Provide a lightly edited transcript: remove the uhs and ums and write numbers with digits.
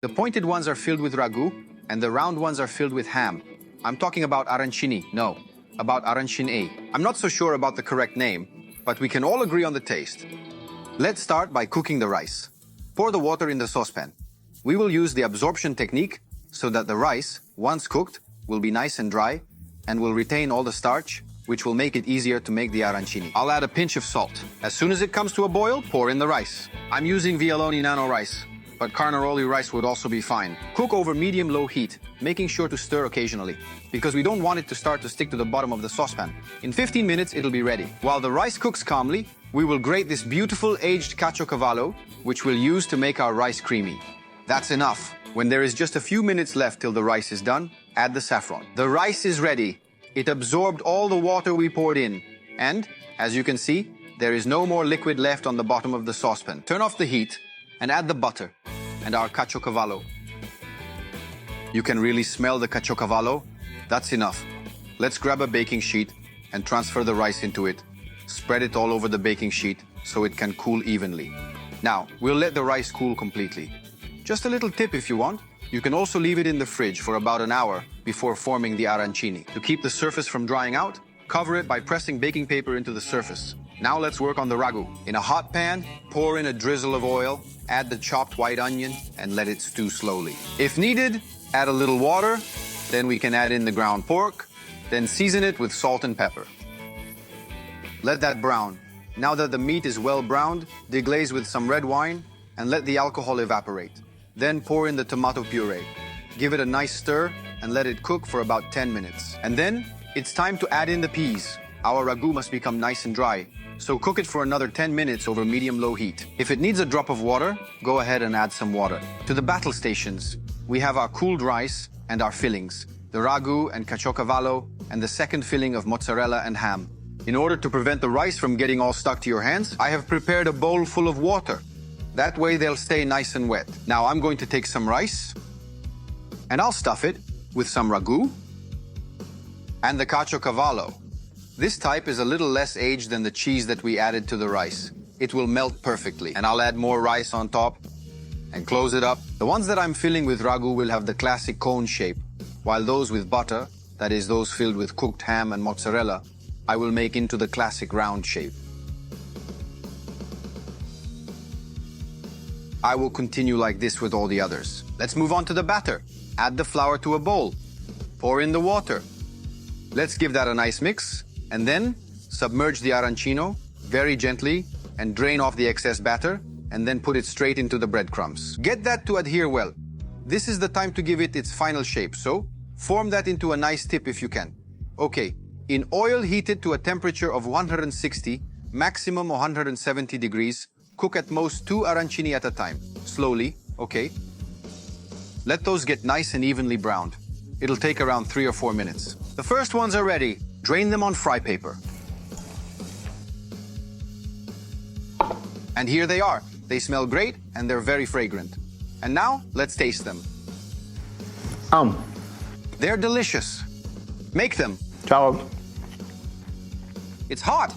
The pointed ones are filled with ragù, and the round ones are filled with ham. I'm talking about arancini, no, about arancine. I'm not so sure about the correct name, but we can all agree on the taste. Let's start by cooking the rice. Pour the water in the saucepan. We will use the absorption technique so that the rice, once cooked, will be nice and dry and will retain all the starch, which will make it easier to make the arancini. I'll add a pinch of salt. As soon as it comes to a boil, pour in the rice. I'm using Vialoni Nano rice, but Carnaroli rice would also be fine. Cook over medium-low heat, making sure to stir occasionally, because we don't want it to start to stick to the bottom of the saucepan. In 15 minutes, it'll be ready. While the rice cooks calmly, we will grate this beautiful aged caciocavallo, which we'll use to make our rice creamy. That's enough. When there is just a few minutes left till the rice is done, add the saffron. The rice is ready. It absorbed all the water we poured in. And, as you can see, there is no more liquid left on the bottom of the saucepan. Turn off the heat and add the butter and our caciocavallo. You can really smell the caciocavallo. That's enough. Let's grab a baking sheet and transfer the rice into it. Spread it all over the baking sheet so it can cool evenly. Now, we'll let the rice cool completely. Just a little tip if you want. You can also leave it in the fridge for about an hour before forming the arancini. To keep the surface from drying out, cover it by pressing baking paper into the surface. Now let's work on the ragù. In a hot pan, pour in a drizzle of oil, add the chopped white onion, and let it stew slowly. If needed, add a little water, then we can add in the ground pork, then season it with salt and pepper. Let that brown. Now that the meat is well browned, deglaze with some red wine and let the alcohol evaporate. Then pour in the tomato puree. Give it a nice stir and let it cook for about 10 minutes. And then it's time to add in the peas. Our ragù must become nice and dry, so cook it for another 10 minutes over medium-low heat. If it needs a drop of water, go ahead and add some water. To the battle stations, we have our cooled rice and our fillings, the ragù and caciocavallo, and the second filling of mozzarella and ham. In order to prevent the rice from getting all stuck to your hands, I have prepared a bowl full of water. That way they'll stay nice and wet. Now I'm going to take some rice, and I'll stuff it with some ragù and the caciocavallo. This type is a little less aged than the cheese that we added to the rice. It will melt perfectly, and I'll add more rice on top and close it up. The ones that I'm filling with ragù will have the classic cone shape, while those with butter, that is those filled with cooked ham and mozzarella, I will make into the classic round shape. I will continue like this with all the others. Let's move on to the batter. Add the flour to a bowl. Pour in the water. Let's give that a nice mix, and then submerge the arancino very gently and drain off the excess batter, and then put it straight into the breadcrumbs. Get that to adhere well. This is the time to give it its final shape, so form that into a nice tip if you can. Okay, in oil heated to a temperature of 160, maximum 170 degrees, cook at most 2 arancini at a time. Slowly, okay? Let those get nice and evenly browned. It'll take around 3 or 4 minutes. The first ones are ready. Drain them on fry paper. And here they are. They smell great and they're very fragrant. And now, let's taste them. They're delicious. Make them. Ciao. It's hot.